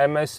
MS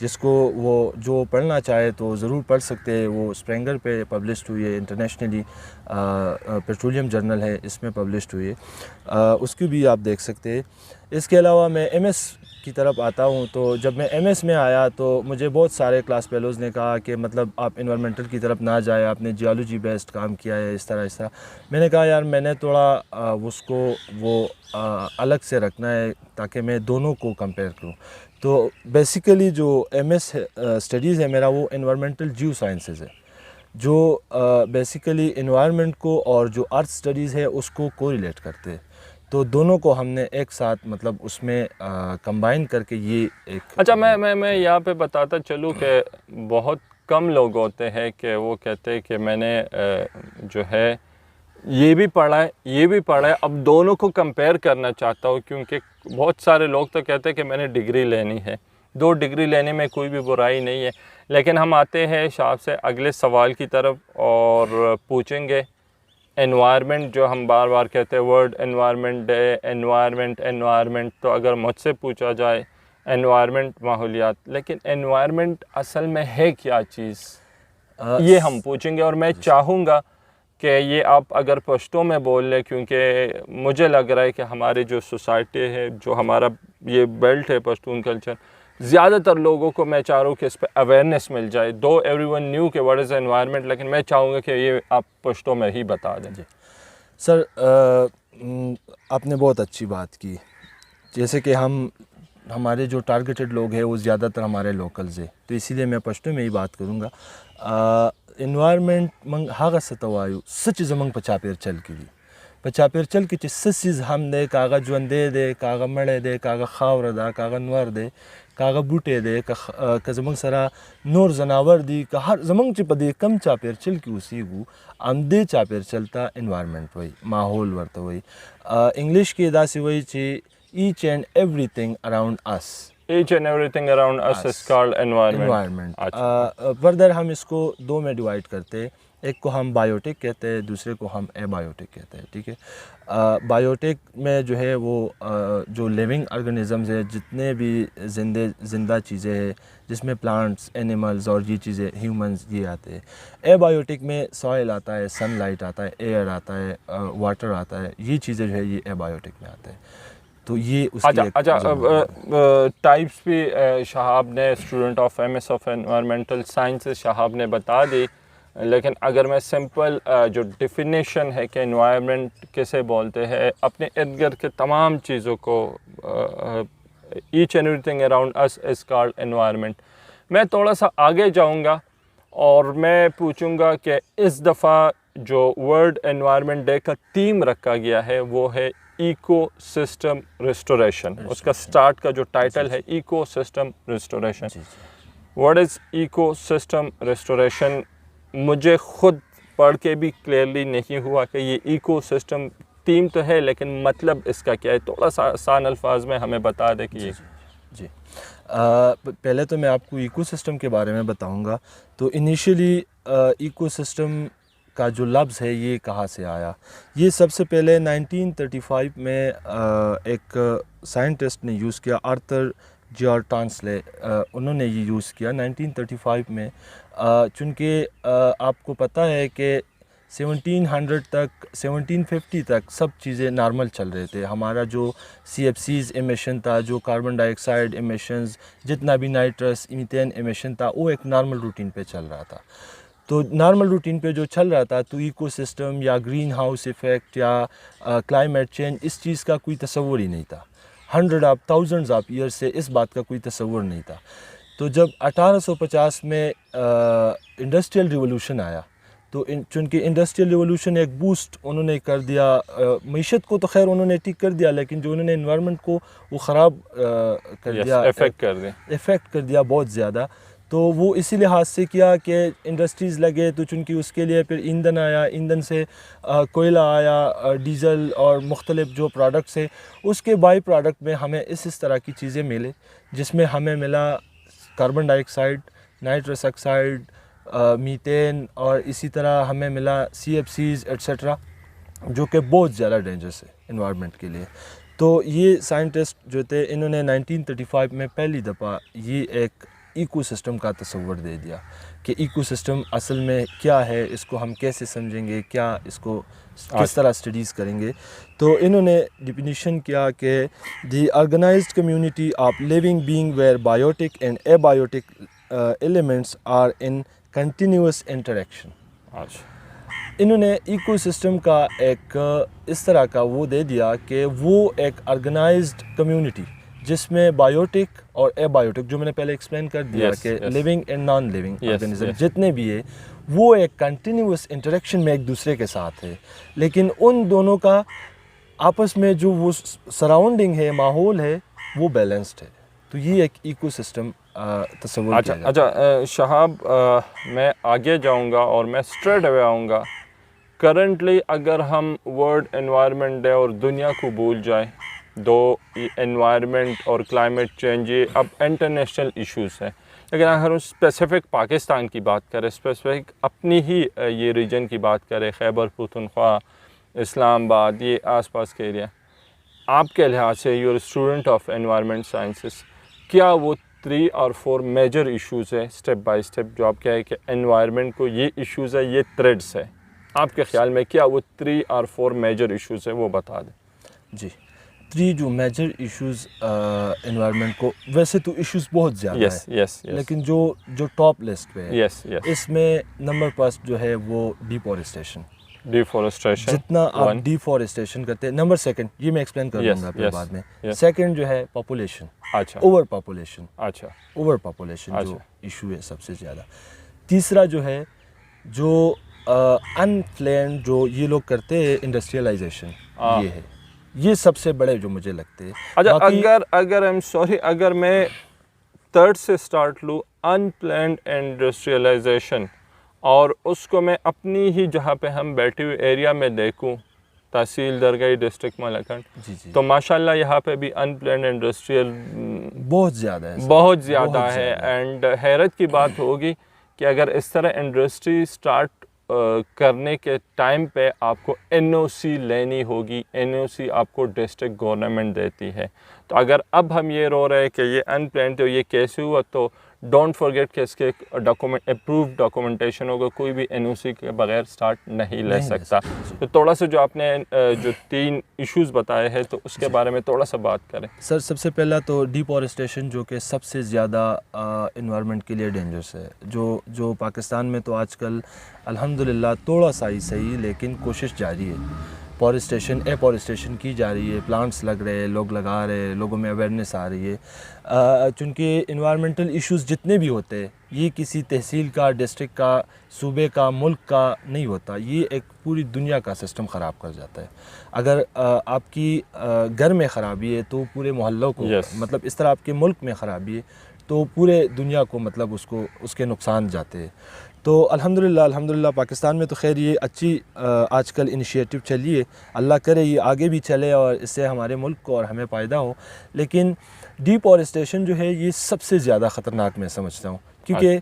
جس کو وہ جو پڑھنا چاہے تو ضرور پڑھ سکتے ہیں. وہ اسپرینگر پہ پبلشڈ ہوئی ہے, انٹرنیشنلی پیٹرولیم جرنل ہے, اس میں پبلشڈ ہوئی ہے, اس کی بھی آپ دیکھ سکتے ہیں. اس کے علاوہ میں ایم ایس کی طرف آتا ہوں. تو جب میں ایم ایس میں آیا تو مجھے بہت سارے کلاس فیلوز نے کہا کہ مطلب آپ انوائرمنٹل کی طرف نہ جائے, آپ نے جیولوجی بیسڈ کام کیا ہے, اس طرح. میں نے کہا یار میں نے تھوڑا اس کو وہ الگ سے رکھنا ہے تاکہ میں دونوں کو کمپیئر کروں. تو بیسیکلی جو ایم ایس اسٹڈیز ہے میرا, وہ انوائرمنٹل جیو سائنسز ہے, جو بیسیکلی انوائرمنٹ کو اور جو ارتھ اسٹڈیز ہے اس کو کوریلیٹ کرتے ہیں. تو دونوں کو ہم نے ایک ساتھ مطلب اس میں کمبائن کر کے یہ ایک. اچھا, میں یہاں پہ بتاتا چلوں کہ بہت کم لوگ ہوتے ہیں کہ وہ کہتے ہیں کہ میں نے جو ہے یہ بھی پڑھا ہے یہ بھی پڑھا ہے, اب دونوں کو کمپیئر کرنا چاہتا ہوں, کیونکہ بہت سارے لوگ تو کہتے ہیں کہ میں نے ڈگری لینی ہے. 2 ڈگری لینے میں کوئی بھی برائی نہیں ہے. لیکن ہم آتے ہیں شاپ سے اگلے سوال کی طرف اور پوچھیں گے انوائرمنٹ, جو ہم بار بار کہتے ہیں ورڈ انوائرمنٹ ہے, انوائرمنٹ. تو اگر مجھ سے پوچھا جائے انوائرمنٹ ماحولیات, لیکن انوائرمنٹ اصل میں ہے کیا چیز, یہ ہم پوچھیں گے. اور میں چاہوں گا کہ یہ آپ اگر پشتوں میں بول لیں, کیونکہ مجھے لگ رہا ہے کہ ہماری جو سوسائٹی ہے, جو ہمارا یہ بیلٹ ہے پشتون کلچر, زیادہ تر لوگوں کو میں چاہ رہا ہوں کہ اس پہ اویئرنیس مل جائے. دو ایوری ون نیو کہ واٹ از انوائرمنٹ, لیکن میں چاہوں گا کہ یہ آپ پشتوں میں ہی بتا دیں. جی سر, آپ نے بہت اچھی بات کی. جیسے کہ ہمارے جو ٹارگیٹڈ لوگ ہیں وہ زیادہ تر ہمارے لوکلز ہیں, تو اسی لیے میں پشتو میں ہی بات کروں گا. انوائرمنٹ منگ ہاگا ستوایو سچ زمنگ پچاپیر چل کی بھی پچاپیر چل کی سسیز ہم دے کاغا جوندے دے کاغا مڑے دے کاغا خاور دا کاغا نور دے کاغا بوٹے دے کا زمنگ سرا نور زناور دی کا ہر زمنگ چی پدی کم چاپیر چل کی اسی گو ام دے چاپیر چلتا انوائرمنٹ وئی ماحول ورتا وئی. انگلش کی ادا سی وئی چی each and everything around us. Each and everything around us is called environment. Further ہم اس کو 2 میں ڈیوائڈ کرتے ہیں. ایک کو ہم بایوٹک کہتے ہیں, دوسرے کو ہم اے بایوٹک کہتے ہیں. ٹھیک ہے, بایوٹک میں جو ہے وہ جو لیونگ آرگنزمز ہے, جتنے بھی زندہ چیزیں ہیں, جس میں پلانٹس, اینیملز اور یہ چیزیں ہیومنز یہ آتے ہیں. اے بایوٹک میں سوائل آتا ہے, سن لائٹ آتا ہے, ایئر آتا ہے, واٹر آتا ہے, یہ چیزیں جو ہے یہ اے بایوٹک میں آتے ہیں. تو یہ اس کی ٹائپس بھی شہاب نے, student of M S of environmental sciences Shahab نے بتا دی. لیکن اگر میں سمپل جو ڈیفینیشن ہے کہ انوائرمنٹ کیسے بولتے ہیں, اپنے ارد گرد کے تمام چیزوں کو each and everything around us is called environment. میں تھوڑا سا آگے جاؤں گا اور میں پوچھوں گا کہ اس دفعہ جو ورلڈ انوائرمنٹ ڈے کا تھیم رکھا گیا ہے وہ ہے ایکو سسٹم ریسٹوریشن. اس کا سٹارٹ کا جو ٹائٹل ہے ecosystem restoration. What is ecosystem restoration? مجھے خود پڑھ کے بھی کلیئرلی نہیں ہوا کہ یہ ایکو سسٹم تھیم تو ہے, لیکن مطلب اس کا کیا ہے. تھوڑا سا آسان الفاظ میں ہمیں بتا دیں کہ یہ. جی پہلے تو میں آپ کو ایکو سسٹم کے بارے میں بتاؤں گا. تو انیشیلی ایکو سسٹم کا جو لفظ ہے یہ کہاں سے آیا. یہ سب سے پہلے 1935 میں ایک سائنٹسٹ نے یوز کیا, آرتھر جیار ٹانسلے, انہوں نے یہ یوز کیا 1935 میں. چونکہ آپ کو پتہ ہے کہ 1750 تک سب چیزیں نارمل چل رہے تھے. ہمارا جو CFCs ایمیشن تھا, جو کاربن ڈائی آکسائڈ ایمیشنز, جتنا بھی نائٹرس میتین ایمیشن تھا, وہ ایک نارمل روٹین پہ چل رہا تھا. تو نارمل روٹین پہ جو چل رہا تھا, تو ایکو سسٹم یا گرین ہاؤس ایفیکٹ یا کلائمیٹ چینج, اس چیز کا کوئی تصور ہی نہیں تھا. thousands of years سے اس بات کا کوئی تصور نہیں تھا. تو جب 1850 میں انڈسٹریل ریولوشن آیا, تو چونکہ انڈسٹریل ریولوشن ایک بوسٹ انہوں نے کر دیا. معیشت کو تو خیر انہوں نے ٹھیک کر دیا, لیکن جو انہوں نے انوائرمنٹ کو وہ خراب کر دیا, افیکٹ کر دیا بہت زیادہ. تو وہ اسی لحاظ سے کیا کہ انڈسٹریز لگے, تو چونکہ اس کے لیے پھر ایندھن آیا, ایندھن سے کوئلہ آیا, ڈیزل اور مختلف جو پروڈکٹس ہیں, اس کے بائی پروڈکٹ میں ہمیں اس طرح کی چیزیں ملے, جس میں ہمیں ملا کاربن ڈائی آکسائڈ, نائٹرس آکسائڈ, میتین, اور اسی طرح ہمیں ملا CFCs ایٹسیٹرا, جو کہ بہت زیادہ ڈینجرس ہے انوائرمنٹ کے لیے. تو یہ سائنٹسٹ جو تھے, انہوں نے 1935 میں پہلی دفعہ یہ ایک ایکو سسٹم کا تصور دے دیا کہ ایکو سسٹم اصل میں کیا ہے, اس کو ہم کیسے سمجھیں گے, کیا اس کو کس طرح اسٹڈیز کریں گے. تو انہوں نے ڈیفینیشن کیا کہ the organized community of living being where biotic and abiotic elements are in continuous interaction. انہوں نے ایکو سسٹم کا ایک اس طرح کا وہ دے دیا کہ وہ ایک آرگنائزڈ کمیونٹی جس میں بایوٹک اور اے بایوٹک, جو میں نے پہلے ایکسپلین کر دیا کہ living and non living organism جتنے بھی ہے وہ ایک کنٹینیوس انٹریکشن میں ایک دوسرے کے ساتھ ہے, لیکن ان دونوں کا آپس میں جو وہ سراؤنڈنگ ہے, ماحول ہے, وہ بیلنسڈ ہے. تو یہ ایک ایکو سسٹم تصور کیا جاتا ہے. اچھا شہاب, میں آگے جاؤں گا اور میں اسٹریٹ اوے آؤں گا. کرنٹلی اگر ہم ورلڈ انوائرمنٹ ڈے اور دنیا کو بھول جائیں, دو انوائرمنٹ اور کلائمیٹ چینج یہ اب انٹرنیشنل ایشوز ہیں, لیکن اگر ہم اسپیسیفک پاکستان کی بات کریں, اسپیسیفک اپنی ہی یہ ریجن کی بات کریں, خیبر پختونخوا, اسلام آباد, یہ آس پاس کے ایریا, آپ کے لحاظ سے you are student of environment sciences, کیا وہ 3 اور 4 میجر ایشوز ہیں اسٹیپ بائی اسٹیپ جو آپ کہیں کہ انوائرمنٹ کو یہ ایشوز ہے, یہ تھریڈس ہے, آپ کے خیال میں کیا وہ 3 اور 4 میجر ایشوز ہیں وہ بتا دیں. جی 3 جو میجر ایشوز انوائرمنٹ کو, ویسے تو ایشوز بہت زیادہ ہیں, لیکن جو ٹاپ لسٹ پہ ہے اس میں نمبر فرسٹ جو ہے وہ ڈیفورسٹیشن. جتنا آپ ڈیفورسٹیشن کرتے ہیں. نمبر سیکنڈ, یہ میں ایکسپلین کر دوں گا پھر بعد میں. سیکنڈ جو ہے population, over population. Over population جو ایشو ہے سب سے زیادہ. تیسرا جو ہے جو ان پلانڈ جو یہ لوگ کرتے ہیں انڈسٹریلائزیشن, یہ ہے, یہ سب سے بڑے جو مجھے لگتے ہیں. اچھا اگر میں تھرڈ سے اسٹارٹ لوں, ان پلانڈ انڈسٹریلائزیشن, اور اس کو میں اپنی ہی جہاں پہ ہم بیٹھے ہوئے ایریا میں دیکھوں, تحصیل درگاہی ڈسٹرکٹ ملکنڈ, تو ماشاءاللہ یہاں پہ بھی ان پلانڈ انڈسٹریل بہت زیادہ ہے. اینڈ حیرت کی بات ہوگی کہ اگر اس طرح انڈسٹری اسٹارٹ کرنے کے ٹائم پہ آپ کو NOC لینی ہوگی, NOC آپ کو ڈسٹرکٹ گورنمنٹ دیتی ہے. تو اگر اب ہم یہ رو رہے ہیں کہ یہ ان پلانڈ تو یہ کیسے ہوا, تو ڈونٹ فرگیٹ کہ اس کے اپرووڈ ڈاکومنٹیشن ہوگا, کوئی بھی NOC کے بغیر سٹارٹ نہیں لے سکتا. تو تھوڑا سا جو آپ نے جو 3 ایشوز بتائے ہیں تو اس کے بارے میں تھوڑا سا بات کریں. سر سب سے پہلا تو ڈیفورسٹیشن جو کہ سب سے زیادہ انوائرمنٹ کے لیے ڈینجرس ہے, جو پاکستان میں تو آج کل الحمدللہ تھوڑا سا ہی صحیح لیکن کوشش جاری ہے. ایفورسٹیشن کی جا رہی ہے, پلانٹس لگ رہے ہیں, لوگ لگا رہے ہیں, لوگوں میں اویئرنیس آ رہی ہے. چونکہ انوائرمنٹل ایشوز جتنے بھی ہوتے ہیں یہ کسی تحصیل کا, ڈسٹرکٹ کا, صوبے کا, ملک کا نہیں ہوتا, یہ ایک پوری دنیا کا سسٹم خراب کر جاتا ہے. اگر آپ کی گھر میں خرابی ہے تو پورے محلوں کو, مطلب اس طرح آپ کے ملک میں خرابی ہے تو پورے دنیا کو مطلب اس کے نقصان جاتے ہیں. تو الحمدللہ پاکستان میں تو خیر یہ اچھی آج کل انیشیٹو چلی ہے, اللہ کرے یہ آگے بھی چلے اور اس سے ہمارے ملک کو اور ہمیں فائدہ ہو. لیکن ڈیفورسٹیشن جو ہے یہ سب سے زیادہ خطرناک میں سمجھتا ہوں, کیونکہ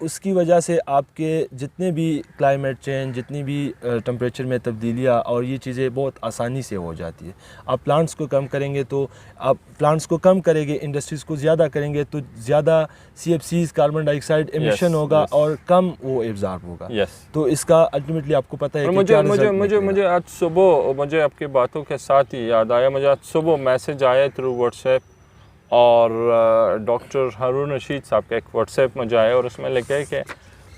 اس کی وجہ سے آپ کے جتنے بھی کلائمیٹ چینج, جتنی بھی ٹمپریچر میں تبدیلیاں اور یہ چیزیں بہت آسانی سے ہو جاتی ہے. آپ پلانٹس کو کم کریں گے تو آپ پلانٹس کو کم کریں گے, انڈسٹریز کو زیادہ کریں گے تو زیادہ CFCs کاربن ڈائی آکسائڈ ایمیشن ہوگا اور کم وہ ایبزارب ہوگا. تو اس کا الٹیمیٹلی آپ کو پتہ ہے کہ مجھے آج صبح مجھے آپ کی باتوں کے ساتھ ہی یاد آیا, مجھے آج صبح میسج آیا تھرو واٹس ایپ, اور ڈاکٹر ہارون رشید صاحب کا ایک واٹس ایپ مجھے آیا اور اس میں لکھا ہے کہ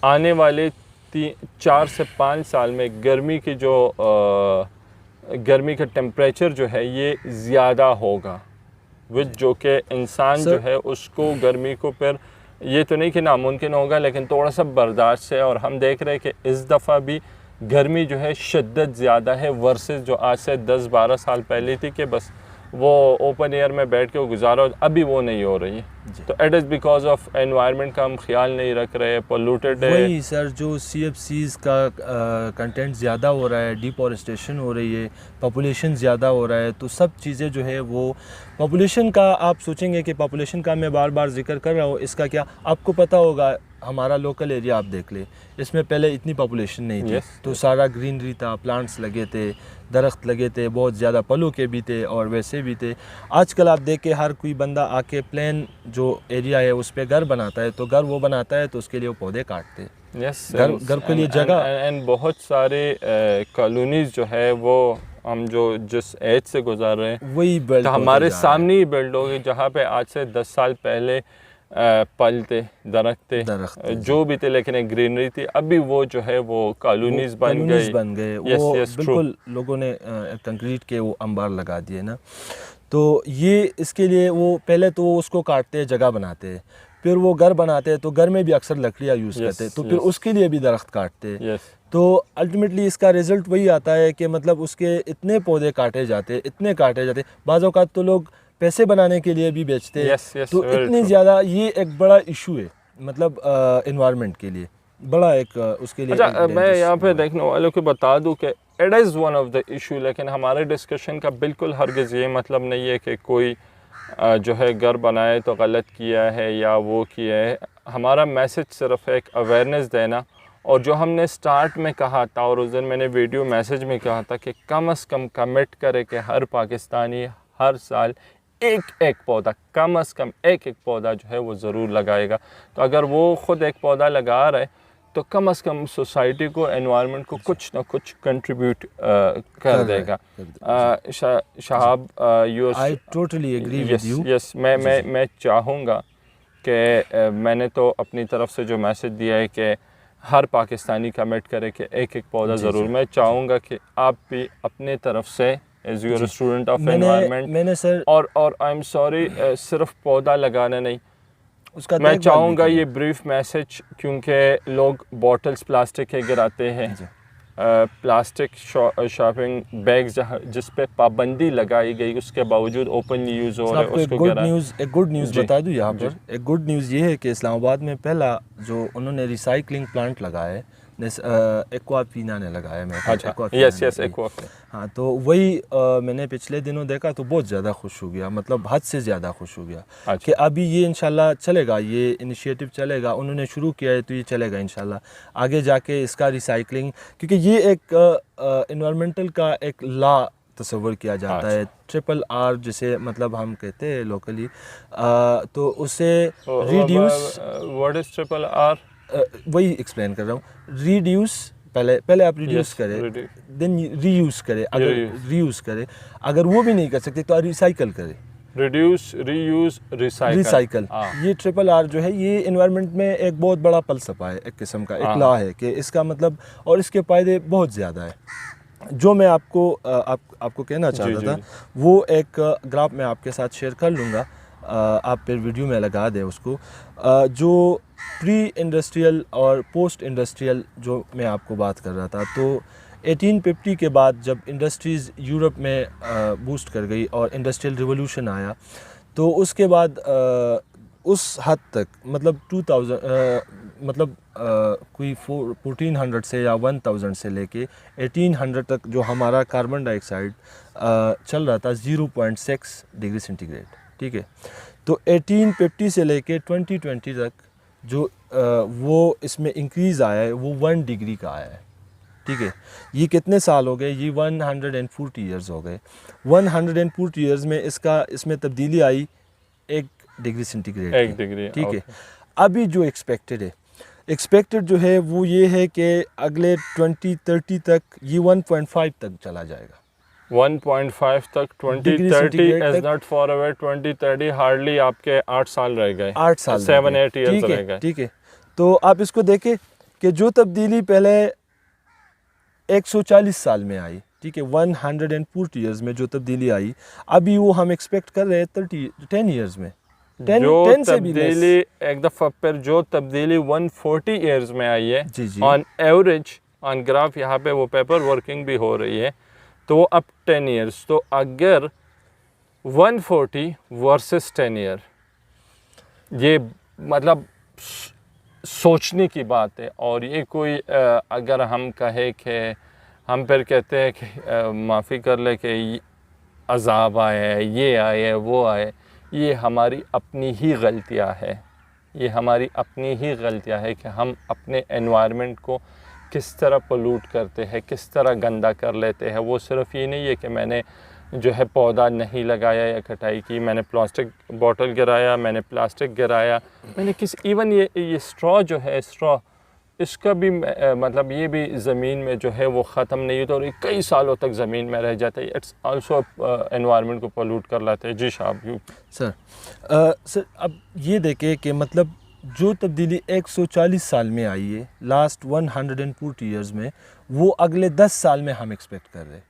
آنے والے 4 سے 5 سال میں گرمی کا ٹیمپریچر جو ہے یہ زیادہ ہوگا, جو کہ انسان جو ہے اس کو گرمی کو پھر یہ تو نہیں کہ ناممکن ہوگا لیکن تھوڑا سا برداشت ہے. اور ہم دیکھ رہے ہیں کہ اس دفعہ بھی گرمی جو ہے شدت زیادہ ہے ورسز جو آج سے 10-12 سال پہلے تھی کہ بس وہ اوپن ایئر میں بیٹھ کے گزارا, ابھی وہ نہیں ہو رہی ہے. تو it is because of environment کا ہم خیال نہیں رکھ رہے, پولوٹیڈ ہے. وہی سر جو CFCs کا کنٹینٹ زیادہ ہو رہا ہے, ڈیفورسٹیشن ہو رہی ہے, پاپولیشن زیادہ ہو رہا ہے, تو سب چیزیں جو ہے وہ پاپولیشن کا آپ سوچیں گے کہ پاپولیشن کا میں بار بار ذکر کر رہا ہوں, اس کا کیا آپ کو پتہ ہوگا ہمارا لوکل ایریا آپ دیکھ لیں, اس میں پہلے اتنی پاپولیشن نہیں تھی, تو سارا گرینری تھا, پلانٹس لگے تھے, درخت لگے تھے, بہت زیادہ پلوں کے بھی تھے اور ویسے بھی تھے. آج کل آپ دیکھیں ہر کوئی بندہ آ کے پلین جو ایریا ہے اس پہ گھر بناتا ہے, تو گھر وہ بناتا ہے تو اس کے لیے وہ پودے کاٹتے ہیں. گھر کے لیے جگہ, اینڈ بہت سارے کالونیز جو ہے وہ ہم جس ایج سے گزر رہے ہیں وہی بلڈ تو ہمارے سامنے ہی بلڈ ہو گئی, جہاں پہ آج سے 10 سال پہلے پل تھے, درخت تھے, جو بھی تھے, لیکن ایک گرینری تھی. ابھی وہ جو ہے وہ کالونیز بن گئے. وہ بالکل لوگوں نے کنکریٹ کے وہ انبار لگا دیے نا. تو یہ اس کے لیے وہ پہلے تو وہ اس کو کاٹتے ہیں, جگہ بناتے ہیں, پھر وہ گھر بناتے ہیں, تو گھر میں بھی اکثر لکڑیاں یوز کرتے ہیں, تو پھر اس کے لیے بھی درخت کاٹتے ہیں. تو الٹیمیٹلی اس کا رزلٹ وہی آتا ہے کہ مطلب اس کے اتنے پودے کاٹے جاتے, بعض اوقات تو لوگ پیسے بنانے کے لیے بھی بیچتے ہیں. تو اتنی زیادہ یہ ایک بڑا ایشو ہے مطلب انوائرمنٹ کے لیے, بڑا ایک اس کے لیے. اچھا, میں یہاں پہ دیکھنے والوں کو بتا دوں کہ it is one of the issue, لیکن ہمارے ڈسکشن کا بالکل ہرگز یہ مطلب نہیں ہے کہ کوئی جو ہے گھر بنائے تو غلط کیا ہے یا وہ کیا ہے. ہمارا میسج صرف ایک اویئرنیس دینا, اور جو ہم نے سٹارٹ میں کہا تھا اور اس دن میں نے ویڈیو میسج میں کہا تھا کہ کم از کم کمٹ کرے کہ ہر پاکستانی ہر سال ایک پودا, کم از کم ایک پودا جو ہے وہ ضرور لگائے گا. تو اگر وہ خود ایک پودا لگا رہے تو کم از کم سوسائٹی کو, انوائرمنٹ کو کچھ نہ کچھ کنٹریبیوٹ کر دے گا. شہاب, I totally agree with you. یس, میں چاہوں گا کہ میں نے تو اپنی طرف سے جو میسج دیا ہے کہ ہر پاکستانی کمٹ کرے کہ ایک پودا ضرور. میں چاہوں گا کہ آپ بھی اپنے طرف سے as you are student of environment, اور آئی ایم سوری صرف پودا لگانا نہیں, اس کا میں چاہوں گا یہ بریف میسج, کیونکہ لوگ بوٹلز پلاسٹک کے گراتے ہیں, پلاسٹک شاپنگ بیگز جس پہ پابندی لگائی گئی اس کے باوجود اوپنلی یوز ہو رہے, اس کو ایک گڈ نیوز بتا دوں یہاں پر. ایک گڈ نیوز یہ ہے کہ اسلام آباد میں پہلا جو انہوں نے ریسائکلنگ پلانٹ لگایا ہے, ایکوافینا نے لگایا ہے. ہاں, تو وہی میں نے پچھلے دنوں دیکھا تو بہت زیادہ خوش ہو گیا, مطلب حد سے زیادہ خوش ہو گیا کہ ابھی یہ انشاءاللہ چلے گا, یہ انیشیٹو چلے گا, انہوں نے شروع کیا ہے تو یہ چلے گا انشاءاللہ آگے جا کے اس کا ریسائکلنگ, کیونکہ یہ ایک انوائرمنٹل کا ایک لا تصور کیا جاتا ہے, RRR جسے مطلب ہم کہتے ہیں لوکلی, تو اسے ریڈیوس. What is RRR؟ وہی ایکسپلین کر رہا ہوں. ریڈیوس, پہلے آپ ریڈیوس کریں, دین ری یوز کریں. اگر ری یوز کریں, اگر وہ بھی نہیں کر سکتے تو ریسائیکل کریں. ریڈیوس, ری یوز, ریسائیکل. یہ RRR جو ہے یہ انوائرمنٹ میں ایک بہت بڑا فلسفہ ہے, ایک قسم کا ایک لا ہے کہ اس کا مطلب, اور اس کے فائدے بہت زیادہ ہیں. جو میں آپ کو کہنا چاہتا تھا وہ ایک گراف میں آپ کے ساتھ شیئر کر لوں گا, آپ پھر ویڈیو میں لگا دیں اس کو. جو پری انڈسٹریل اور پوسٹ انڈسٹریل جو میں آپ کو بات کر رہا تھا, تو 1850 کے بعد جب انڈسٹریز یورپ میں بوسٹ کر گئی اور انڈسٹریل ریولوشن آیا, تو اس کے بعد اس حد تک مطلب 2000 مطلب کوئی 1400 سے یا 1000 سے لے کے 1800 تک جو ہمارا کاربن ڈائی آکسائڈ چل رہا تھا 0.6 ڈگری سینٹی گریڈ. ٹھیک ہے, تو 1850 سے لے کے 2020 تک جو وہ اس میں انکریز آیا ہے وہ 1 ڈگری کا آیا ہے. ٹھیک ہے, یہ کتنے سال ہو گئے, یہ 140 ایئرز ہو گئے. 140 ایئرز میں اس میں تبدیلی آئی 1 ڈگری سینٹی گریڈ. 1 ڈگری. ٹھیک ہے, ابھی جو ایکسپیکٹڈ جو ہے وہ یہ ہے کہ اگلے 2030 تک یہ 1.5 تک چلا جائے گا. 1.5 تک. 2030 is not far away. 2030 hardly آپ کے 8 سال رہ گئے. 8 سال 7-8 ایئرز رہ گئے. ٹھیک ہے, تو آپ اس کو دیکھیں کہ جو تبدیلی پہلے 140 سال میں آئی, ٹھیک ہے, 140 ایئرز میں جو تبدیلی آئی, ابھی وہ ہم ایکسپیکٹ کر رہے ہیں 10 ایئرز میں. جو تبدیلی ایک دفعہ پھر جو تبدیلی 140 ایئرز میں آئی ہے آن ایوریج, آن گراف یہاں پہ وہ پیپر ورکنگ بھی ہو رہی ہے, تو وہ اب 10 ایئرز. تو اگر 140 ورسز 10 ایئر, یہ مطلب سوچنے کی بات ہے. اور یہ کوئی اگر ہم کہے کہ ہم پھر کہتے ہیں کہ معافی کر لے کہ عذاب آئے, یہ آئے, وہ آئے, یہ ہماری اپنی ہی غلطیاں ہے. یہ ہماری اپنی ہی غلطیاں ہے کہ ہم اپنے انوائرمنٹ کو کس طرح پولوٹ کرتے ہیں, کس طرح گندا کر لیتے ہیں. وہ صرف یہ نہیں ہے کہ میں نے جو ہے پودا نہیں لگایا یا کٹائی کی, میں نے پلاسٹک بوٹل گرایا, میں نے پلاسٹک گرایا, میں نے ایون یہ اسٹرا جو ہے, اسٹرا اس کا بھی مطلب یہ بھی زمین میں جو ہے وہ ختم نہیں ہوتا اور یہ کئی سالوں تک زمین میں رہ جاتا ہے. اٹس آلسو انوائرمنٹ کو پولوٹ کر لاتے ہیں. جی شاہب یو سر اب یہ دیکھیں کہ مطلب جو تبدیلی 140 سال میں آئی ہے, لاسٹ 140 ایئرز میں, وہ اگلے 10 سال میں ہم ایکسپیکٹ کر رہے.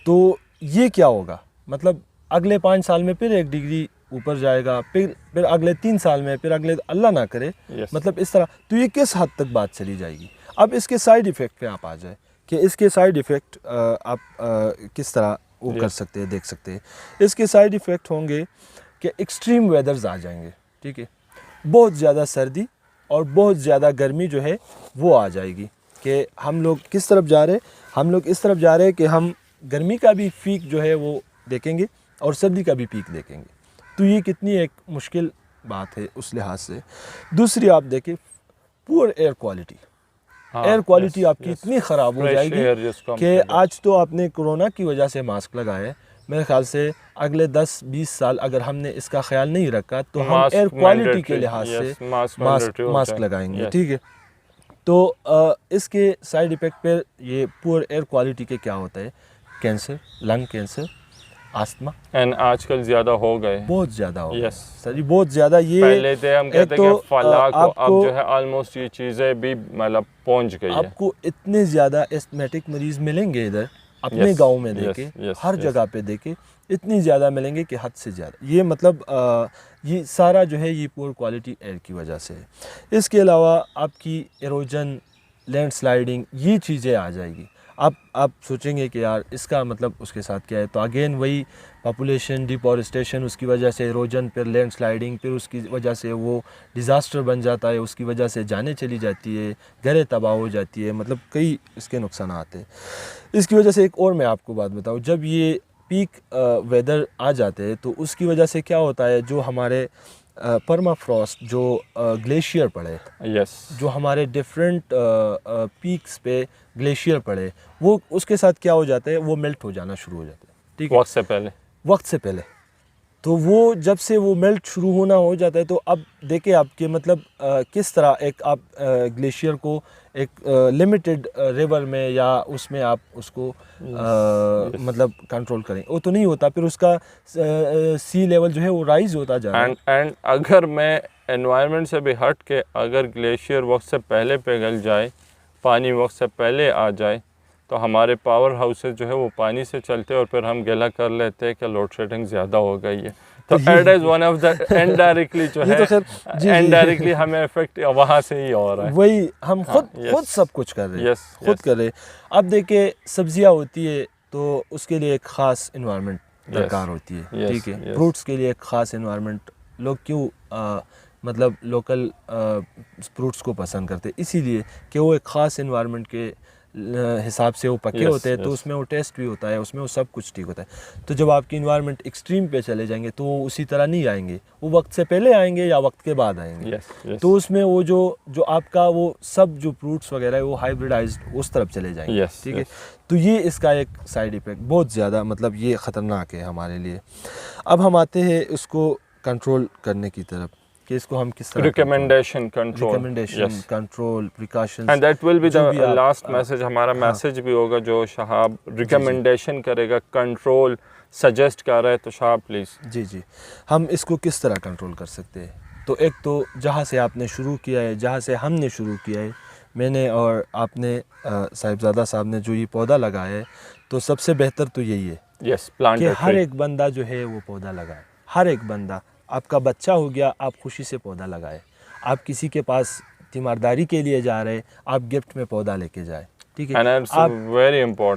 تو یہ کیا ہوگا؟ مطلب اگلے 5 سال میں پھر 1 ڈگری اوپر جائے گا, پھر اگلے 3 سال میں, پھر اگلے اللہ نہ کرے مطلب اس طرح. تو یہ کس حد تک بات چلی جائے گی؟ اب اس کے سائیڈ ایفیکٹ پہ آپ آ جائیں کہ اس کے سائیڈ ایفیکٹ آپ کس طرح وہ کر سکتے ہیں, دیکھ سکتے ہیں. اس کے سائیڈ ایفیکٹ ہوں گے کہ ایکسٹریم ویدرز آ جائیں گے. ٹھیک ہے, بہت زیادہ سردی اور بہت زیادہ گرمی جو ہے وہ آ جائے گی. کہ ہم لوگ کس طرف جا رہے ہیں؟ ہم لوگ اس طرف جا رہے ہیں کہ ہم گرمی کا بھی پیک جو ہے وہ دیکھیں گے اور سردی کا بھی پیک دیکھیں گے. تو یہ کتنی ایک مشکل بات ہے اس لحاظ سے. دوسری آپ دیکھیں پور ایئر کوالٹی. ایئر کوالٹی آپ کی اتنی خراب ہو جائے گی کہ آج تو آپ نے کرونا کی وجہ سے ماسک لگائے, میرے خیال سے اگلے 10-20 سال اگر ہم نے اس کا خیال نہیں رکھا تو ہم ایئر کوالٹی کے لحاظ سے ماسک لگائیں گے. ٹھیک ہے, تو اس کے سائیڈ ایفیکٹ پہ یہ پور ایئر کوالٹی کے کیا ہوتا ہے؟ Cancer, lung cancer, asthma, and آج کل زیادہ ہو گئے, بہت زیادہ ہو گئے سر جی, بہت زیادہ. یہ پہلے تھے ہم کہتے ہیں کہ فلاں کو, اب جو ہے آلموسٹ یہ چیزیں بھی مطلب پہنچ گئی ہے. آپ کو اتنے زیادہ ایسٹمیٹک مریض ملیں گے ادھر اپنے گاؤں میں دیکھیں, ہر جگہ پہ دیکھیں, اتنی زیادہ ملیں گے کہ حد سے زیادہ. یہ مطلب یہ سارا جو ہے یہ پور کوالٹی ایئر کی وجہ سے ہے. اس کے علاوہ آپ کی ایروجن, لینڈ سلائڈنگ, یہ چیزیں آ جائے گی. آپ سوچیں گے کہ یار اس کا مطلب اس کے ساتھ کیا ہے؟ تو اگین وہی پاپولیشن ڈیفارسٹیشن, اس کی وجہ سے ایروجن, پھر لینڈ سلائڈنگ, پھر اس کی وجہ سے وہ ڈیزاسٹر بن جاتا ہے, اس کی وجہ سے جانیں چلی جاتی ہے, گھریں تباہ ہو جاتی ہے, مطلب کئی اس کے نقصانات ہیں. اس کی وجہ سے ایک اور میں آپ کو بات بتاؤں, جب یہ پیک ویدر آ جاتے ہیں تو اس کی وجہ سے کیا ہوتا ہے, جو ہمارے پرما فراسٹ, جو گلیشیئر پڑے, جو ہمارے ڈفرینٹ پیکس پہ گلیشیئر پڑے, وہ اس کے ساتھ کیا ہو جاتا ہے, وہ میلٹ ہو جانا شروع ہو جاتا ہے. ٹھیک ہے, وقت سے پہلے. تو وہ جب سے وہ میلٹ شروع ہونا ہو جاتا ہے, تو اب دیکھیں آپ کے مطلب کس طرح ایک آپ گلیشیئر کو ایک لمیٹڈ ریور میں یا اس میں آپ اس کو مطلب کنٹرول کریں, وہ تو نہیں ہوتا. پھر اس کا سی لیول جو ہے وہ رائز ہوتا جا رہا ہے. اینڈ اگر میں انوائرمنٹ سے بھی ہٹ کے اگر گلیشیئر وقت سے پہلے پگھل جائے, پانی وقت سے پہلے آ جائے, تو ہمارے پاور ہاؤسز جو ہے وہ پانی سے چلتے اور پھر ہم گلہ کر لیتے ہیں کہ لوڈ شیڈنگ زیادہ ہو گئی ہے. تو it is one of the indirectly جو ہے انڈائریکٹلی ہمیں افیکٹ وہاں سے ہی ہو رہا ہے. وہی ہم خود سب کچھ کر رہے ہیں, خود کر رہے ہیں. اب دیکھیں سبزیاں ہوتی ہے تو اس کے لیے ایک خاص انوائرمنٹ درکار ہوتی ہے. ٹھیک ہے, فروٹس کے لیے ایک خاص انوائرمنٹ. لوگ کیوں مطلب لوکل فروٹس کو پسند کرتے؟ اسی لیے کہ وہ ایک خاص انوائرمنٹ کے حساب سے وہ پکے ہوتے ہیں, تو اس میں وہ ٹیسٹ بھی ہوتا ہے, اس میں وہ سب کچھ ٹھیک ہوتا ہے. تو جب آپ کی انوائرمنٹ ایکسٹریم پہ چلے جائیں گے تو وہ اسی طرح نہیں آئیں گے, وہ وقت سے پہلے آئیں گے یا وقت کے بعد آئیں گے. تو اس میں وہ جو آپ کا وہ سب جو فروٹس وغیرہ ہے وہ ہائیبریڈائزڈ اس طرف چلے جائیں گے. ٹھیک ہے, تو یہ اس کا ایک سائیڈ ایفیکٹ بہت زیادہ مطلب یہ خطرناک ہے ہمارے لیے. اب ہم آتے ہیں اس کو کنٹرول کرنے کی طرف کہ اس کو ہم کس طرح recommendation control precautions. And that will be the last message. ہمارا میسج بھی ہوگا جو شہاب ریکمنڈیشن کرے گا, کنٹرول سجیسٹ کر رہا ہے, تو شہاب پلیز. جی ہم اس کو کس طرح کنٹرول کر سکتے ہیں؟ تو ایک تو جہاں سے آپ نے شروع کیا ہے, جہاں سے ہم نے شروع کیا ہے, میں نے اور آپ نے صاحبزادہ صاحب نے جو یہ پودا لگایا ہے, تو سب سے بہتر تو یہی ہے کہ ہر ایک بندہ جو ہے وہ پودا لگائے. ہر ایک بندہ, آپ کا بچہ ہو گیا, آپ خوشی سے پودا لگائے. آپ کسی کے پاس تیمارداری کے لیے جا رہے, آپ گفٹ میں پودا لے کے جائے. ٹھیک ہے,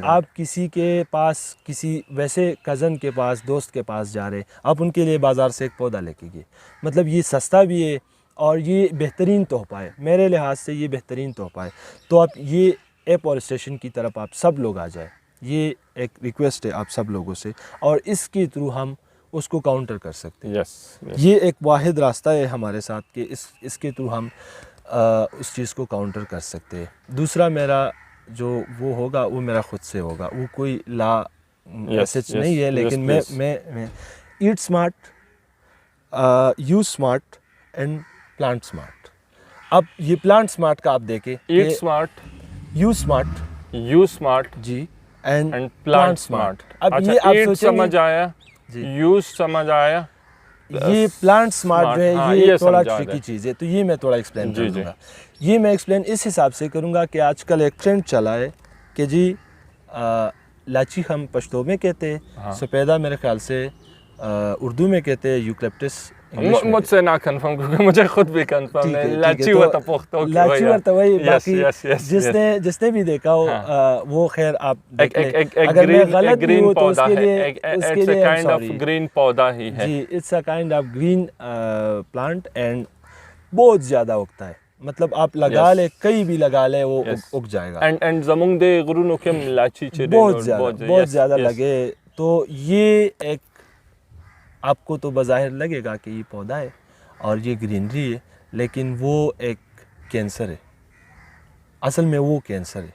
آپ کسی کے پاس, کسی ویسے کزن کے پاس, دوست کے پاس جا رہے, آپ ان کے لیے بازار سے ایک پودا لے کے گئے. مطلب یہ سستا بھی ہے اور یہ بہترین تحفہ ہے, میرے لحاظ سے یہ بہترین تحفہ ہے. تو آپ یہ ایفورسٹریشن کی طرف آپ سب لوگ آ جائیں, یہ ایک ریکویسٹ ہے آپ سب لوگوں سے, اور اس کے تھرو ہم اس کو کاؤنٹر کر سکتے ہیں. یس یہ ایک واحد راستہ ہے ہمارے ساتھ کہ اس کے تھرو ہم اس چیز کو کاؤنٹر کر سکتے ہیں. دوسرا میرا جو وہ ہوگا وہ میرا خود سے ہوگا, وہ کوئی لا سچ نہیں ہے, لیکن میں eat smart, use smart and plant smart. اب یہ پلانٹ اسمارٹ کا آپ دیکھیں, ایٹ اسمارٹ, یوز اسمارٹ جی اینڈ پلانٹ اسمارٹ. اب یہ آپ ایٹ سوچیں سمجھ آیا, یوز سمجھ آیا, یہ پلانٹ اسمارٹ جو ہے ہاں، یہ تھوڑا سمجھا ٹرکی ہے. چیز ہے, تو یہ میں تھوڑا ایکسپلین کر جی دوں گا. یہ میں ایکسپلین اس حساب سے کروں گا کہ آج کل ایک ٹرینڈ چلا ہے کہ جی لاچی ہم پشتو میں کہتے ہیں, سپیدہ میرے خیال سے اردو میں کہتے ہیں, یوکلپٹس مجھ سے نہ کنفرم کیونکہ مجھے خود بھی کنفرم ہے. لاچی ہوتا پختو لاچی ہوتا وہی, باقی جس نے بھی دیکھا ہو وہ خیر آپ دیکھ لیں. اگر میں غلط بھی ہوں تو اس کے لیے کائنڈ آف گرین پودا ہی ہے. جی, it's a kind of green plant and بہت زیادہ اگتا ہے, مطلب آپ لگا لیں, کئی بھی لگا لیں وہ اگ جائے گا. اینڈ زمونگ دے غرونو کے لاچی چرے بہت زیادہ لگے. تو یہ ایک آپ کو تو بظاہر لگے گا کہ یہ پودا ہے اور یہ گرینری ہے, لیکن وہ ایک کینسر ہے. اصل میں وہ کینسر ہے.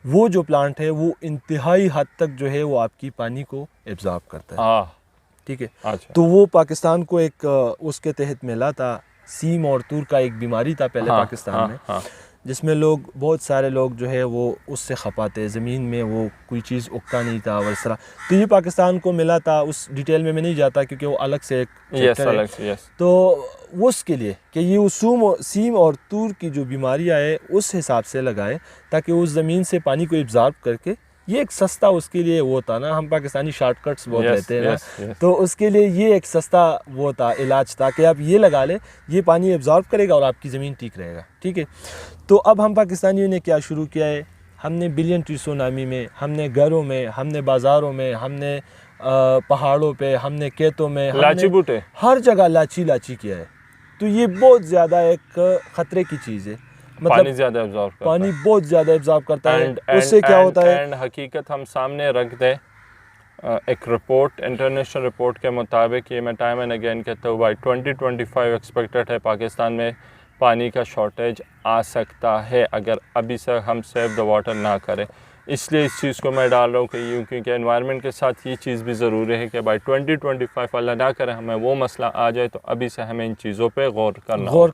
وہ جو پلانٹ ہے وہ انتہائی حد تک جو ہے وہ آپ کی پانی کو ایبزارب کرتا ہے. ٹھیک ہے, تو وہ پاکستان کو ایک اس کے تحت ملا تھا. سیم اور تور کا ایک بیماری تھا پہلے پاکستان میں, جس میں لوگ بہت سارے لوگ جو ہے وہ اس سے خپاتے, زمین میں وہ کوئی چیز اگتا نہیں تھا اور اس طرح. تو یہ پاکستان کو ملا تھا, اس ڈیٹیل میں نہیں جاتا کیونکہ وہ الگ سے ایک چیپٹر ہے. تو اس کے لیے کہ یہ سیم اور تور کی جو بیماریاں ہے اس حساب سے لگائے تاکہ اس زمین سے پانی کو ایبزارب کر کے, یہ ایک سستا اس کے لیے وہ تھا نا, ہم پاکستانی شارٹ کٹس بہت لیتے ہیں نا, تو اس کے لیے یہ ایک سستا وہ تھا, علاج تھا کہ آپ یہ لگا لیں, یہ پانی ایبزارب کرے گا اور آپ کی زمین ٹھیک رہے گا. ٹھیک ہے, تو اب ہم پاکستانیوں نے کیا شروع کیا ہے, ہم نے بلین ٹری سونامی میں, ہم نے گھروں میں, ہم نے بازاروں میں, ہم نے پہاڑوں پہ, ہم نے کھیتوں میں, لاچی بوٹے ہر جگہ لاچی کیا ہے. تو یہ بہت زیادہ ایک خطرے کی چیز ہے, پانی زیادہ ایبزارب کرتا ہے, پانی بہت زیادہ ایبزارب کرتا ہے. اس سے کیا ہوتا ہے, اینڈ حقیقت ہم سامنے رکھ دیں, ایک رپورٹ, انٹرنیشنل رپورٹ کے مطابق, یہ میں ٹائم اینڈ اگین کہتا ہوں, بائی 2025 ایکسپیکٹڈ ہے پاکستان میں پانی کا شارٹیج آ سکتا ہے اگر ابھی سے ہم سیو دا واٹر نہ کریں. اس لیے اس چیز کو میں ڈال رہا ہوں کہ کیونکہ انوائرمنٹ کے ساتھ یہ چیز بھی ضروری ہے کہ بائی 2025 اللہ نہ کرے ہمیں وہ مسئلہ آ جائے, تو ابھی سے ہمیں ان چیزوں پہ غور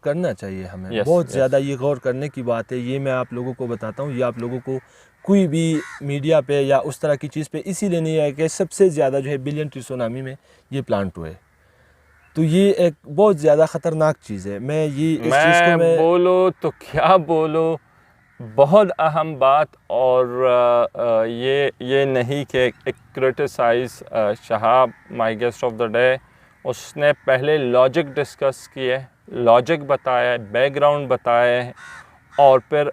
کرنا چاہیے. ہمیں بہت زیادہ یہ غور کرنے کی بات ہے. یہ میں آپ لوگوں کو بتاتا ہوں, یہ آپ لوگوں کو کوئی بھی میڈیا پہ یا اس طرح کی چیز پہ اسی لیے نہیں ہے کہ سب سے زیادہ جو ہے بلین ٹری سونامی میں یہ پلانٹ ہوئے, تو یہ ایک بہت زیادہ خطرناک چیز ہے. میں بولو تو کیا بولو, بہت اہم بات. اور یہ نہیں کہ ایک criticize Shahab my guest of the day, اس نے پہلے لاجک ڈسکس کیے, لاجک بتایا, بیک گراؤنڈ بتایا, اور پھر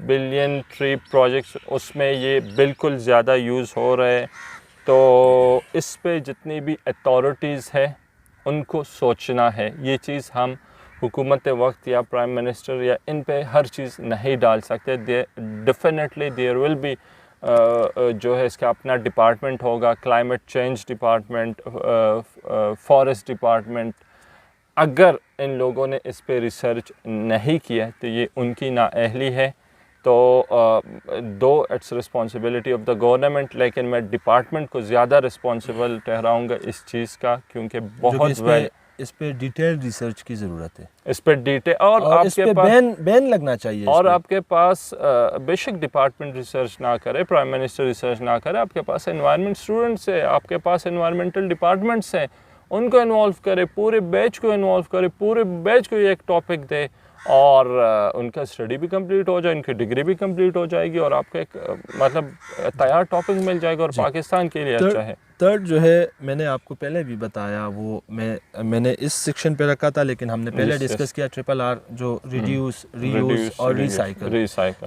بلین ٹری پروجیکٹس اس میں یہ بالکل زیادہ یوز ہو رہے. تو اس پہ جتنی بھی اتھارٹیز ہے ان کو سوچنا ہے. یہ چیز ہم حکومت وقت یا پرائم منسٹر یا ان پہ ہر چیز نہیں ڈال سکتے. ڈیفینیٹلی دیر ول بی جو ہے اس کا اپنا ڈپارٹمنٹ ہوگا, climate change department, forest department. اگر ان لوگوں نے اس پہ ریسرچ نہیں کیا تو یہ ان کی نااہلی ہے. تو though it's responsibility of the government, لیکن میں ڈپارٹمنٹ کو زیادہ رسپانسبل ٹھہراؤں گا اس چیز کا, کیونکہ بہت اس پہ ڈیٹیل ریسرچ کی ضرورت ہے. اس پہ ڈیٹیل اور آپ کے پاس بین لگنا چاہیے. اور آپ کے پاس بے شک ڈپارٹمنٹ ریسرچ نہ کرے, پرائم منسٹر ریسرچ نہ کرے, آپ کے پاس انوائرمنٹ اسٹوڈنٹس ہیں, آپ کے پاس انوائرمنٹل ڈپارٹمنٹس ہیں, ان کو انوالو کرے, پورے بیچ کو انوالو کرے, پورے بیچ کو یہ ایک ٹاپک دے, اور ان کا اسٹڈی بھی کمپلیٹ ہو جائے, ان کی ڈگری بھی کمپلیٹ ہو جائے گی, اور آپ کو ایک مطلب تیار ٹاپک مل جائے گا, اور پاکستان کے لیے اچھا ہے. تھرڈ جو ہے میں نے آپ کو پہلے بھی بتایا, وہ میں نے اس سیکشن پہ رکھا تھا, لیکن ہم نے پہلے ڈسکس کیا RRR جو ریڈیوس, ری یوز اور ریسائیکل.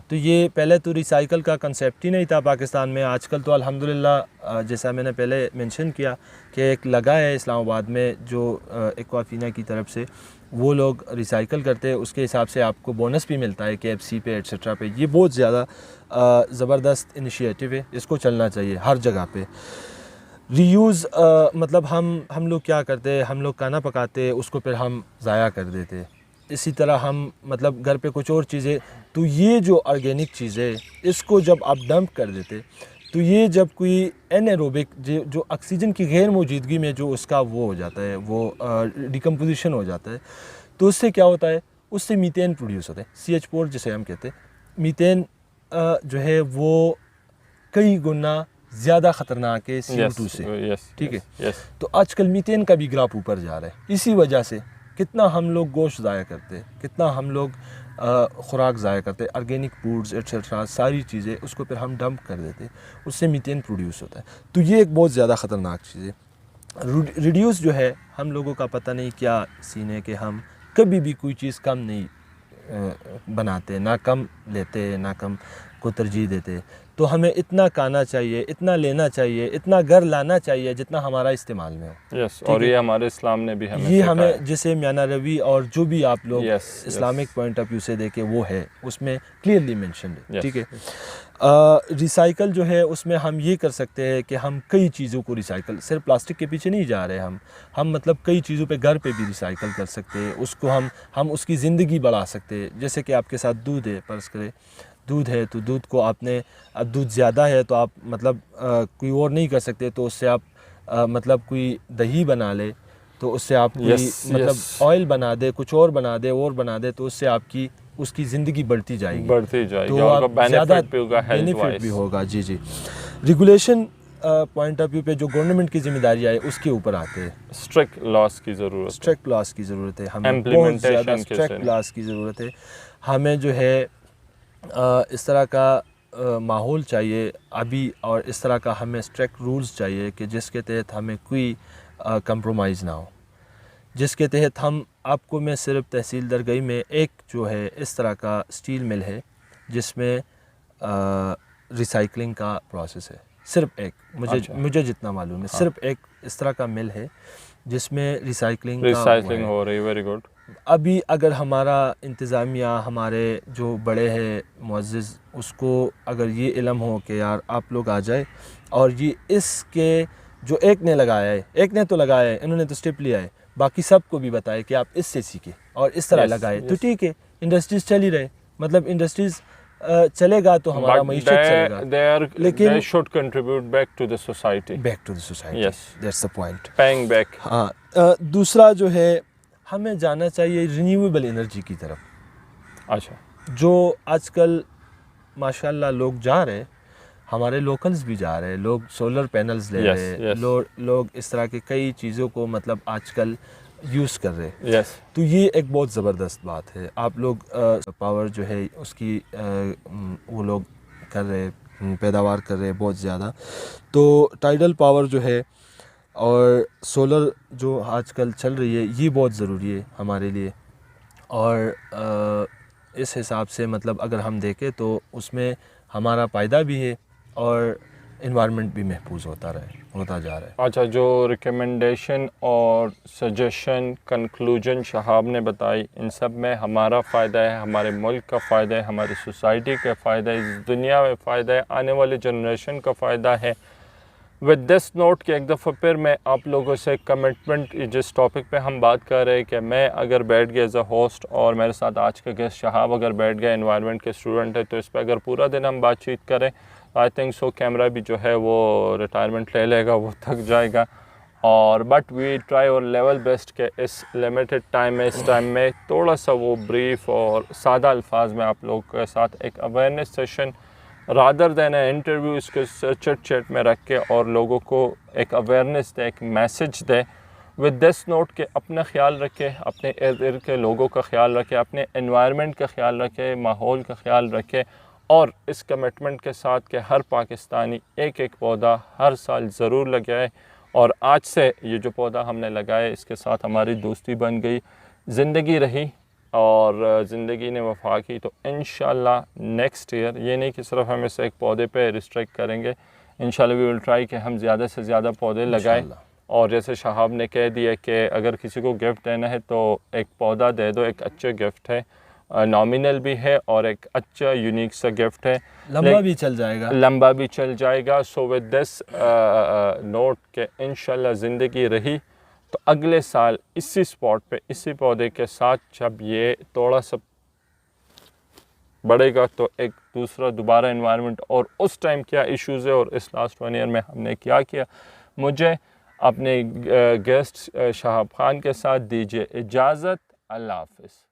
تو یہ پہلے تو ریسائیکل کا کنسیپٹ ہی نہیں تھا پاکستان میں. آج کل تو الحمدللہ جیسا میں نے پہلے مینشن کیا کہ ایک لگا ہے اسلام آباد میں جو ایکوافینا کی طرف سے, وہ لوگ ریسائیکل کرتے ہیں, اس کے حساب سے آپ کو بونس بھی ملتا ہے KFC پہ ایٹسٹرا پہ. یہ بہت زیادہ زبردست انیشیٹو ہے, اس کو چلنا چاہیے ہر جگہ پہ. ری یوز مطلب ہم لوگ کیا کرتے، ہم لوگ کھانا پکاتے اس کو پھر ہم ضائع کر دیتے. اسی طرح ہم مطلب گھر پہ کچھ اور چیزیں، تو یہ جو آرگینک چیزیں اس کو جب آپ ڈمپ کر دیتے تو یہ جب کوئی این ایروبک جو آکسیجن کی غیر موجودگی میں جو اس کا وہ ہو جاتا ہے، وہ ڈیکمپوزیشن ہو جاتا ہے، تو اس سے کیا ہوتا ہے، اس سے میتین پروڈیوس ہوتا ہے، CH4 جسے ہم کہتے ہیں. میتین جو ہے وہ کئی گنا زیادہ خطرناک ہے CO2 سے. ٹھیک ہے، تو آج کل میتین کا بھی گراف اوپر جا رہا ہے. اسی وجہ سے کتنا ہم لوگ گوشت ضائع کرتے، کتنا ہم لوگ خوراک ضائع کرتے، آرگینک فوڈز ایٹسٹرا ساری چیزیں اس کو پھر ہم ڈمپ کر دیتے، اس سے میتین پروڈیوس ہوتا ہے. تو یہ ایک بہت زیادہ خطرناک چیز ہے. ریڈیوس جو ہے ہم لوگوں کا پتہ نہیں کیا سین ہے کہ ہم کبھی بھی کوئی چیز کم نہیں بناتے، نہ کم لیتے، نہ کم کو ترجیح دیتے. تو ہمیں اتنا کھانا چاہیے، اتنا لینا چاہیے، اتنا گھر لانا چاہیے جتنا ہمارا استعمال میں ہو. اور یہ ہمارے اسلام نے بھی ہمیں یہ ہمیں جسے میانہ روی اور جو بھی آپ لوگ اسلامک پوائنٹ آف ویو سے دیکھیں وہ ہے، اس میں کلیئرلی مینشنڈ ہے. ٹھیک ہے، ریسائیکل جو ہے اس میں ہم یہ کر سکتے ہیں کہ ہم کئی چیزوں کو ریسائیکل، صرف پلاسٹک کے پیچھے نہیں جا رہے ہم مطلب کئی چیزوں پہ گھر پہ بھی ریسائیکل کر سکتے ہیں. اس کو ہم اس کی زندگی بڑھا سکتے ہیں. جیسے کہ آپ کے ساتھ دودھ ہے، فرض کرے دودھ ہے تو دودھ کو آپ نے، اب دودھ زیادہ ہے تو آپ مطلب کوئی اور نہیں کر سکتے، تو اس سے آپ مطلب کوئی دہی بنا لے، تو اس سے آپ کوئی مطلب آئل بنا دے، کچھ اور بنا دے، تو اس سے آپ کی اس کی زندگی بڑھتی جائے گی، تو آپ زیادہ بینیفٹ بھی ہوگا. جی ریگولیشن پوائنٹ آف ویو پہ جو گورنمنٹ کی ذمہ داری ہے اس کے اوپر آتے ہیں. اسٹرکٹ لاس کی ضرورت ہے، ہمیں بہت زیادہ اسٹرکٹ لاس کی ضرورت ہے. ہمیں جو ہے اس طرح کا ماحول چاہیے ابھی، اور اس طرح کا ہمیں اسٹرکٹ رولز چاہیے کہ جس کے تحت ہمیں کوئی کمپرومائز نہ ہو، جس کے تحت آپ کو میں صرف تحصیل درگئی میں ایک جو ہے اس طرح کا اسٹیل مل ہے جس میں ریسائکلنگ کا پروسیس ہے، صرف ایک، مجھے جتنا معلوم ہے صرف ایک اس طرح کا مل ہے جس میں ریسائکلنگ ہو رہی ہے. Very good. ابھی اگر ہمارا انتظامیہ، ہمارے جو بڑے ہیں معزز، اس کو اگر یہ علم ہو کہ یار آپ لوگ آ جائے اور یہ اس کے جو ایک نے لگایا ہے، ایک نے تو لگایا ہے، انہوں نے تو اسٹیپ لیا ہے، باقی سب کو بھی بتائے کہ آپ اس سے سیکھیں اور اس طرح لگائے، تو ٹھیک ہے، انڈسٹریز چل ہی رہے، مطلب انڈسٹریز چلے گا تو ہمارا معیشت چلے گا، لیکن they should contribute back to the society. Yes, that's the point. Paying back. ہاں. دوسرا جو ہے ہمیں جانا چاہیے رینیویبل انرجی کی طرف. اچھا. جو آج کل ماشاءاللہ لوگ جا رہے، ہمارے لوکلز بھی جا رہے، لوگ سولر پینلز لے رہے، لوگ اس طرح کے کئی چیزوں کو مطلب آج کل یوز کر رہے. تو یہ ایک بہت زبردست بات ہے. آپ لوگ پاور جو ہے اس کی وہ لوگ کر رہے، پیداوار کر رہے بہت زیادہ. تو ٹائیڈل پاور جو ہے اور سولر جو آج کل چل رہی ہے یہ بہت ضروری ہے ہمارے لیے. اور اس حساب سے مطلب اگر ہم دیکھیں تو اس میں ہمارا فائدہ بھی ہے اور انوائرمنٹ بھی محفوظ ہوتا جا رہا ہے. اچھا، جو ریکمنڈیشن اور سجیشن کنکلوژن شہاب نے بتائی، ان سب میں ہمارا فائدہ ہے، ہمارے ملک کا فائدہ ہے، ہماری سوسائٹی کا فائدہ ہے، اس دنیا میں فائدہ ہے، آنے والی جنریشن کا فائدہ ہے. ود دس نوٹ کہ ایک دفعہ پھر میں آپ لوگوں سے کمٹمنٹ، جس ٹاپک پہ ہم بات کر رہے ہیں کہ میں اگر بیٹھ گیا ایز اے ہوسٹ اور میرے ساتھ آج کا گیسٹ شہاب اگر بیٹھ گیا انوائرمنٹ کے اسٹوڈنٹ ہے، تو اس پہ اگر پورا دن ہم بات چیت کریں آئی تھنک سو کیمرہ بھی جو ہے وہ ریٹائرمنٹ لے لے گا، وہ تھک جائے گا. اور بٹ وی ٹرائی اور لیول بیسٹ کہ اس لمیٹڈ ٹائم میں، اس ٹائم میں تھوڑا سا وہ بریف اور سادہ الفاظ میں آپ لوگوں کے ساتھ ایک اویئرنیس سیشن رادر دین اے انٹرویو اس کے چٹ چیٹ میں رکھ کے اور لوگوں کو ایک اویئرنیس دے، ایک میسج دے. ود دس نوٹ کہ اپنا خیال رکھے، اپنے ارد گرد کے لوگوں کا خیال رکھے، اپنے انوائرمنٹ کا خیال رکھے، ماحول کا خیال رکھے، اور اس کمٹمنٹ کے ساتھ کہ ہر پاکستانی ایک پودا ہر سال ضرور لگائے. اور آج سے یہ جو پودا ہم نے لگائے اس کے ساتھ ہماری دوستی بن گئی، زندگی رہی اور زندگی نے وفا کی. تو انشاءاللہ نیکسٹ ایئر یہ نہیں کہ صرف ہم اسے ایک پودے پہ ریسٹرکٹ کریں گے، انشاءاللہ وی ول ٹرائی کہ ہم زیادہ سے زیادہ پودے لگائیں. اور جیسے شہاب نے کہہ دیا کہ اگر کسی کو گفٹ دینا ہے تو ایک پودا دے دو، ایک اچھے گفٹ ہے. نامینل بھی ہے اور ایک اچھا یونیک سا گفٹ ہے, لمبا بھی چل جائے گا, لمبا بھی چل جائے گا. سو ود دس نوٹ کہ انشاءاللہ زندگی رہی تو اگلے سال اسی سپاٹ پہ اسی پودے کے ساتھ جب یہ تھوڑا سا بڑھے گا تو ایک دوسرا دوبارہ انوائرمنٹ, اور اس ٹائم کیا ایشوز ہے اور اس لاسٹ 1 ایئر میں ہم نے کیا کیا. مجھے اپنے گیسٹ شہاب خان کے ساتھ دیجیے اجازت. اللہ حافظ.